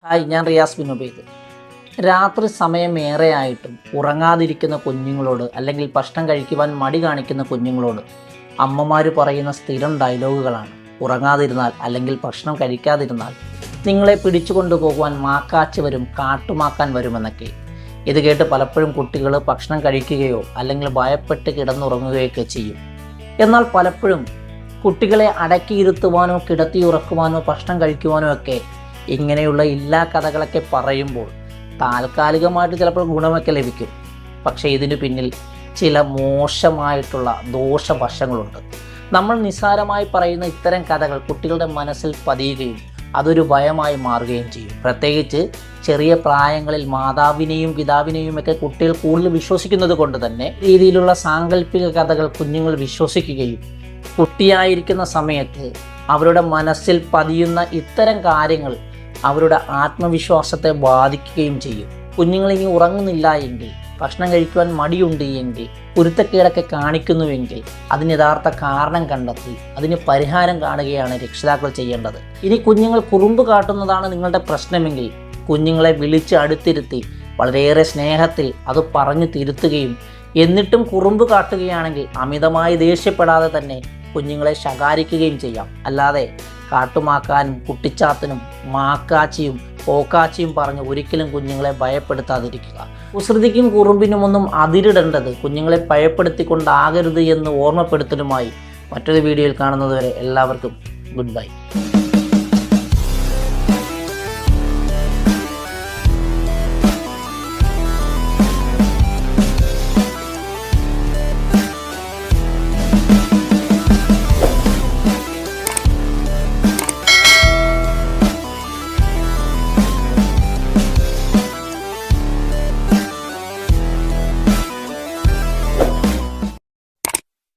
Hi, ഞാൻ Riyas bin Ubaid. രാത്രി സമയമേറെയായിട്ടും ഉറങ്ങാതിരിക്കുന്ന കുഞ്ഞുങ്ങളോട് അല്ലെങ്കിൽ ഭക്ഷണം കഴിക്കുവാൻ മടി കാണിക്കുന്ന കുഞ്ഞുങ്ങളോട് അമ്മമാർ പറയുന്ന സ്ഥിരം ഡയലോഗുകളാണ്: ഉറങ്ങാതിരുന്നാൽ അല്ലെങ്കിൽ ഭക്ഷണം കഴിക്കാതിരുന്നാൽ നിങ്ങളെ പിടിച്ചു കൊണ്ടുപോകുവാൻ മാക്കാച്ച് വരും, കാട്ടുമാക്കാൻ വരുമെന്നൊക്കെ. ഇത് കേട്ട് പലപ്പോഴും കുട്ടികൾ ഭക്ഷണം കഴിക്കുകയോ അല്ലെങ്കിൽ ഭയപ്പെട്ട് കിടന്നുറങ്ങുകയൊക്കെ ചെയ്യും. എന്നാൽ പലപ്പോഴും കുട്ടികളെ അടക്കിയിരുത്തുവാനോ കിടത്തിയുറക്കുവാനോ ഭക്ഷണം കഴിക്കുവാനോ ഒക്കെ ഇങ്ങനെയുള്ള ഇല്ലാ കഥകളൊക്കെ പറയുമ്പോൾ താൽക്കാലികമായിട്ട് ചിലപ്പോൾ ഗുണമൊക്കെ ലഭിക്കും. പക്ഷേ ഇതിനു പിന്നിൽ ചില മോശമായിട്ടുള്ള ദോഷവശങ്ങളുണ്ട്. നമ്മൾ നിസ്സാരമായി പറയുന്ന ഇത്തരം കഥകൾ കുട്ടികളുടെ മനസ്സിൽ പതിയുകയും അതൊരു ഭയമായി മാറുകയും ചെയ്യും. പ്രത്യേകിച്ച് ചെറിയ പ്രായങ്ങളിൽ മാതാവിനെയും പിതാവിനെയും ഒക്കെ കുട്ടികൾ കൂടുതൽ വിശ്വസിക്കുന്നത് കൊണ്ട് തന്നെ രീതിയിലുള്ള സാങ്കല്പിക കഥകൾ കുഞ്ഞുങ്ങൾ വിശ്വസിക്കുകയും കുട്ടിയായിരിക്കുന്ന സമയത്ത് അവരുടെ മനസ്സിൽ പതിയുന്ന ഇത്തരം കാര്യങ്ങൾ അവരുടെ ആത്മവിശ്വാസത്തെ ബാധിക്കുകയും ചെയ്യും. കുഞ്ഞുങ്ങളിനി ഉറങ്ങുന്നില്ല എങ്കിൽ, ഭക്ഷണം കഴിക്കുവാൻ മടിയുണ്ട് എങ്കിൽ, കുരുത്തക്കേടൊക്കെ കാണിക്കുന്നുവെങ്കിൽ അതിന് യഥാർത്ഥ കാരണം കണ്ടെത്തി അതിന് പരിഹാരം കാണുകയാണ് രക്ഷിതാക്കൾ ചെയ്യേണ്ടത്. ഇനി കുഞ്ഞുങ്ങൾ കുറുമ്പ് കാട്ടുന്നതാണ് നിങ്ങളുടെ പ്രശ്നമെങ്കിൽ കുഞ്ഞുങ്ങളെ വിളിച്ച് അടുത്തിരുത്തി വളരെയേറെ സ്നേഹത്തിൽ അത് പറഞ്ഞു തിരുത്തുകയും എന്നിട്ടും കുറുമ്പ് കാട്ടുകയാണെങ്കിൽ അമിതമായി ദേഷ്യപ്പെടാതെ തന്നെ കുഞ്ഞുങ്ങളെ ശകാരിക്കുകയും ചെയ്യാം. അല്ലാതെ കാട്ടുമാക്കാനും കുട്ടിച്ചാത്തനും മാക്കാച്ചിയും പോക്കാച്ചിയും പറഞ്ഞ് ഒരിക്കലും കുഞ്ഞുങ്ങളെ ഭയപ്പെടുത്താതിരിക്കുക. കുസൃതിക്കും കുറുമ്പിനുമൊന്നും അതിരിടേണ്ടത് കുഞ്ഞുങ്ങളെ ഭയപ്പെടുത്തിക്കൊണ്ടാകരുത് എന്ന് ഓർമ്മപ്പെടുത്തലുമായി മറ്റൊരു വീഡിയോയിൽ കാണുന്നതുവരെ എല്ലാവർക്കും ഗുഡ് ബൈ.